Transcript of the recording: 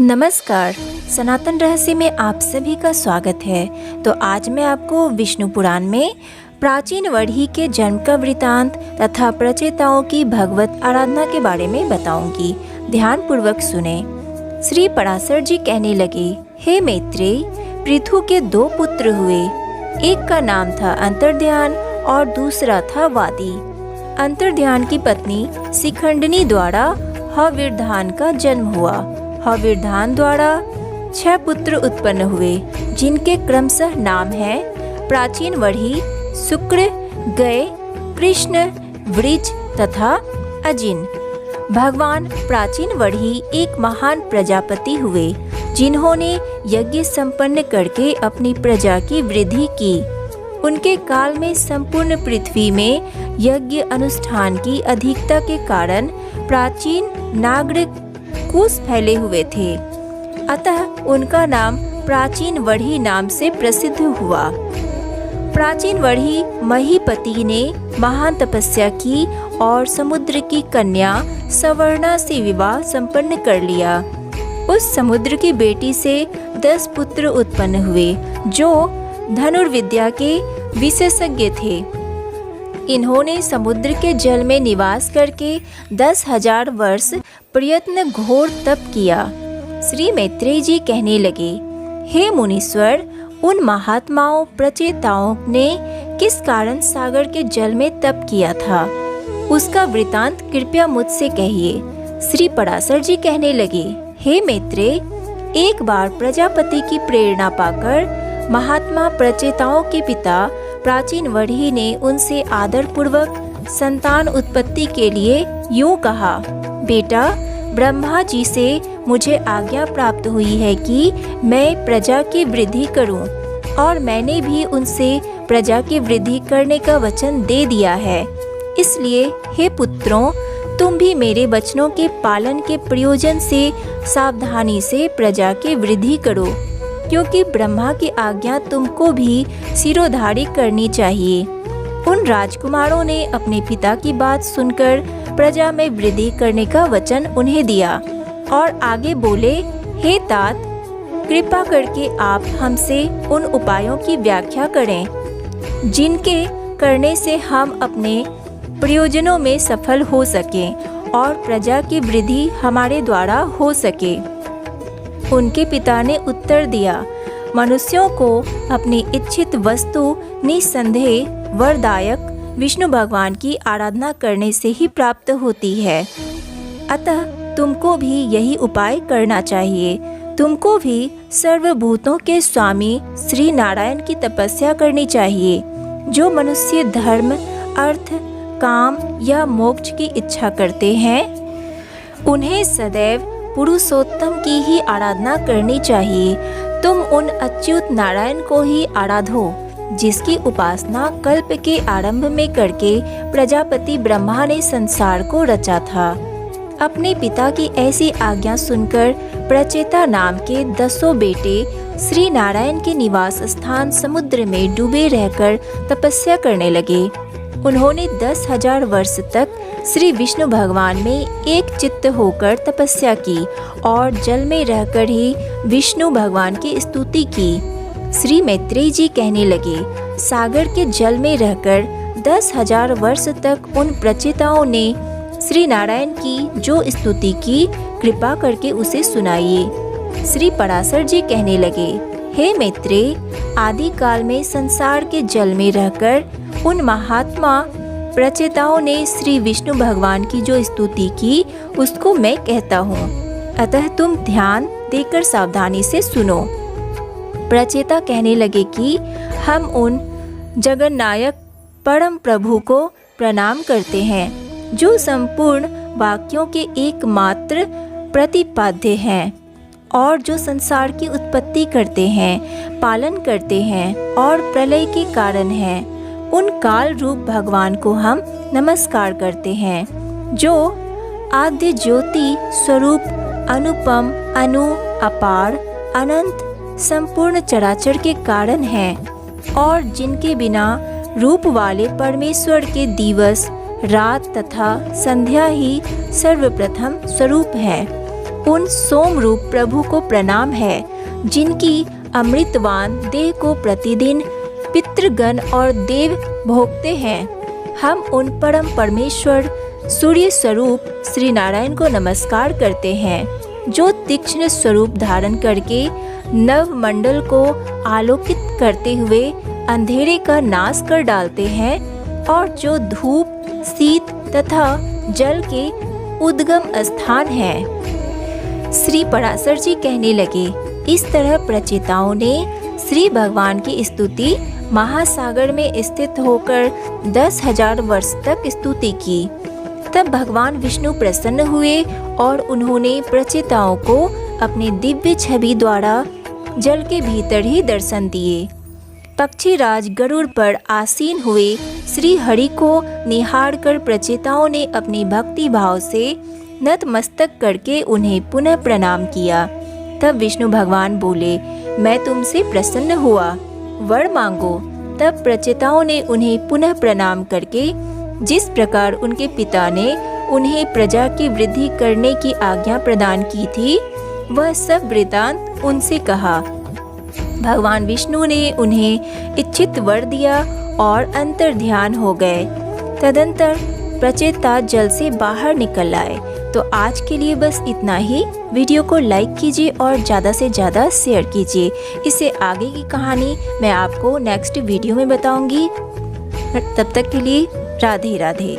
नमस्कार। सनातन रहस्य में आप सभी का स्वागत है। तो आज मैं आपको विष्णु पुराण में प्राचीन वढ़ी के जन्म का वृतांत तथा प्रचेताओं की भगवत आराधना के बारे में बताऊंगी। ध्यान पूर्वक सुने। श्री पराशर जी कहने लगे, हे मैत्रेय, पृथु के 2 पुत्र हुए। एक का नाम था अंतर्ध्यान और दूसरा था वादी। अंतर्ध्यान की पत्नी शिखंडिनी द्वारा हविर्धान का जन्म हुआ। हविर्धान द्वारा 6 पुत्र उत्पन्न हुए, जिनके क्रमशः नाम हैं प्राचीन वढ़ी, शुक्र, गय, कृष्ण, वृज तथा अजिन। भगवान प्राचीन वढ़ी एक महान प्रजापति हुए, जिन्होंने यज्ञ संपन्न करके अपनी प्रजा की वृद्धि की। उनके काल में संपूर्ण पृथ्वी में यज्ञ अनुष्ठान की अधिकता के कारण प्राचीन नागरिक कुश फैले हुए थे। अतः उनका नाम प्राचीन वढ़ी नाम से प्रसिद्ध हुआ। प्राचीन वढ़ी महीपति ने महान तपस्या की और समुद्र की कन्या सवर्णा से विवाह संपन्न कर लिया। उस समुद्र की बेटी से 10 पुत्र उत्पन्न हुए, जो धनुर्विद्या के विशेषज्ञ थे। इन्होंने समुद्र के जल में निवास करके 10,000 वर्ष प्रयत्न घोर तप किया। श्री मैत्रेय जी कहने लगे, हे मुनीश्वर, उन महात्माओं प्रचेताओं ने किस कारण सागर के जल में तप किया था, उसका वृतांत कृपया मुझसे कहिए। श्री पराशर जी कहने लगे, हे मैत्रेय, एक बार प्रजापति की प्रेरणा पाकर महात्मा प्रचेताओं के पिता प्राचीन वढ़ी ने उनसे आदर पूर्वक संतान उत्पत्ति के लिए यूं कहा, बेटा, ब्रह्मा जी से मुझे आज्ञा प्राप्त हुई है कि मैं प्रजा की वृद्धि करूं, और मैंने भी उनसे प्रजा की वृद्धि करने का वचन दे दिया है। इसलिए हे पुत्रों, तुम भी मेरे वचनों के पालन के प्रयोजन से सावधानी से प्रजा की वृद्धि करो, क्योंकि ब्रह्मा की आज्ञा तुमको भी सिरोधारी करनी चाहिए। उन राजकुमारों ने अपने पिता की बात सुनकर प्रजा में वृद्धि करने का वचन उन्हें दिया और आगे बोले, हे तात, कृपा करके आप हमसे उन उपायों की व्याख्या करें, जिनके करने से हम अपने प्रयोजनों में सफल हो सकें और प्रजा की वृद्धि हमारे द्वारा हो सके। उनके पिता ने उत्तर दिया, मनुष्यों को अपनी इच्छित वस्तु निसंदेह वरदायक विष्णु भगवान की आराधना करने से ही प्राप्त होती है। अतः तुमको भी यही उपाय करना चाहिए। तुमको भी सर्वभूतों के स्वामी श्री नारायण की तपस्या करनी चाहिए। जो मनुष्य धर्म, अर्थ, काम या मोक्ष की इच्छा करते हैं, उन्हें सदैव पुरुषोत्तम की ही आराधना करनी चाहिए। तुम उन अच्युत नारायण को ही आराधो, जिसकी उपासना कल्प के आरंभ में करके प्रजापति ब्रह्मा ने संसार को रचा था। अपने पिता की ऐसी आज्ञा सुनकर प्रचेता नाम के 10 बेटे श्री नारायण के निवास स्थान समुद्र में डूबे रहकर तपस्या करने लगे। उन्होंने 10,000 वर्ष तक श्री विष्णु भगवान में एक चित्त होकर तपस्या की और जल में रहकर ही विष्णु भगवान की स्तुति की। श्री मैत्रेय जी कहने लगे, सागर के जल में रहकर 10,000 वर्ष तक उन प्रचेताओं ने श्री नारायण की जो स्तुति की, कृपा करके उसे सुनाइए। श्री पराशर जी कहने लगे, हे मैत्रेय, आदि काल में संसार के जल में रहकर उन महात्मा प्रचेताओं ने श्री विष्णु भगवान की जो स्तुति की, उसको मैं कहता हूँ। अतः तुम ध्यान देकर सावधानी से सुनो। प्रचेता कहने लगे कि हम उन जगन्नायक परम प्रभु को प्रणाम करते हैं, जो संपूर्ण वाक्यों के एकमात्र प्रतिपाद्य हैं और जो संसार की उत्पत्ति करते हैं, पालन करते हैं और प्रलय के कारण हैं। उन काल रूप भगवान को हम नमस्कार करते हैं, जो आद्य ज्योति स्वरूप अनुपम, अनु, अपार, अनंत, संपूर्ण चराचर के कारण हैं और जिनके बिना रूप वाले परमेश्वर के दिवस, रात तथा संध्या ही सर्वप्रथम स्वरूप है। उन सोम रूप प्रभु को प्रणाम है, जिनकी अमृतवान देह को प्रतिदिन पितृगण और देव भोगते हैं। हम उन परम परमेश्वर सूर्य स्वरूप श्री नारायण को नमस्कार करते हैं, जो तीक्ष्ण स्वरूप धारण करके नव मंडल को आलोकित करते हुए अंधेरे का नाश कर डालते हैं और जो धूप, शीत तथा जल के उद्गम स्थान है। श्री पराशर जी कहने लगे, इस तरह प्रचेताओं ने श्री भगवान की स्तुति महासागर में स्थित होकर 10,000 वर्ष तक स्तुति की। तब भगवान विष्णु प्रसन्न हुए और उन्होंने प्रचेताओं को अपने दिव्य छवि द्वारा जल के भीतर ही दर्शन दिए। पक्षीराज गरुड़ पर आसीन हुए श्री हरि को निहारकर प्रचेताओं ने अपनी भक्ति भाव से नतमस्तक करके उन्हें पुनः प्रणाम किया। तब विष्णु भगवान बोले, मैं तुमसे प्रसन्न हुआ, वर मांगो। तब प्रचेताओं ने उन्हें पुनः प्रणाम करके जिस प्रकार उनके पिता ने उन्हें प्रजा की वृद्धि करने की आज्ञा प्रदान की थी, वह सब वृतांत उनसे कहा। भगवान विष्णु ने उन्हें इच्छित वर दिया और अंतर्ध्यान हो गए। तदंतर प्रचेता जल से बाहर निकल आए। तो आज के लिए बस इतना ही। वीडियो को लाइक कीजिए और ज़्यादा से ज़्यादा शेयर कीजिए। इससे आगे की कहानी मैं आपको नेक्स्ट वीडियो में बताऊंगी। तब तक के लिए राधे राधे।